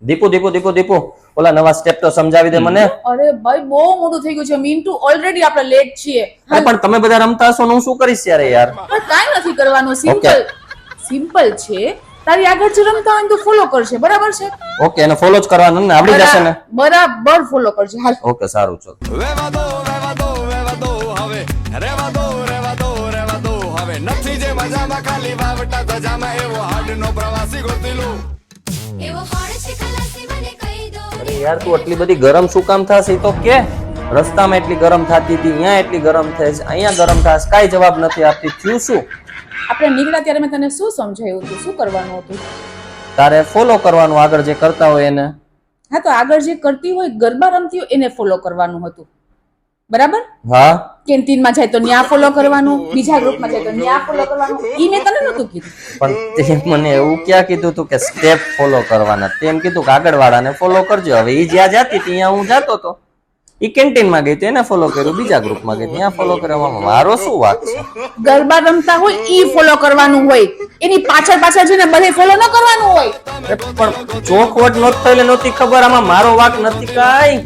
દીપુ દીપુ દીપુ દીપુ ઓલા નવા સ્ટેપ તો સમજાવી દે મને. અરે ભાઈ બહુ મોડું થઈ ગયું છે મિન્ટુ, ઓલરેડી આપણે લેટ છીએ. અરે પણ તમે બધા રમતા હશો ને હું શું કરીશ યાર યાર. પણ કાંઈ નથી કરવાનું, સિમ્પલ છે. તારી આગળ જે રમતા હોય ને તો ફોલો કરશે, બરાબર છે? ઓકે, એને ફોલો જ કરવાનું ને, આવડી જશે ને? બરાબર ફોલો કરશે. હાલ. ઓકે, સારું ચલ. વેવા દો હવે રેવા દો હવે નથી જે મજામાં ખાલી વાવટા ધજામાં એવો હાડનો પ્રવાસી ગોતીલું એવો હોડ છે ખલાસી મને કહી દો. અરે યાર તું આટલી બધી ગરમ શું કામ થશે તો કે? રસ્તામાં એટલી ગરમ થતી હતી, અહીંયા એટલી ગરમ થાય છે, અહીંયા ગરમ થાય, કાઈ જવાબ નથી આપતી, થયું શું? આપણે નીકળ્યા ત્યારે મેં તને શું સમજાયું હતું, શું કરવાનું હતું? તારે ફોલો કરવાનું, આગળ જે કરતા હોય એને. હા, તો આગળ જે કરતી હોય, ગરબા રમતી હોય એને ફોલો કરવાનું હતું, બરાબર? હા, કેન્ટીનમાં જાય તો ન્યા ફોલો કરવાનું, બીજા ગ્રુપમાં જાય તો ન્યા ફોલો કરવાનું. ઈ મેં તને નતું કીધું. પણ તે મને એવું ક્યાં કીધું તું કે સ્ટેપ ફોલો કરવાના? તેમ કીધું કે આગળ વાળાને ફોલો કરજો. હવે ઈ જ્યાં જાતી ત્યાં હું જાતો તો, ઈ કેન્ટીનમાં ગઈ તો એને ફોલો કર્યું, બીજા ગ્રુપમાં ગઈ ત્યાં ફોલો કરવામાં મારો શું વાત છે? ગરબા રમતા હોય ઈ ફોલો કરવાનું હોય, એની પાછળ જઈને બધે ફોલો ન કરવાનું હોય. પણ ચોખવટ નહોતી થયેલી, નહોતી ખબર, આમાં મારો વાક નથી કાઈ.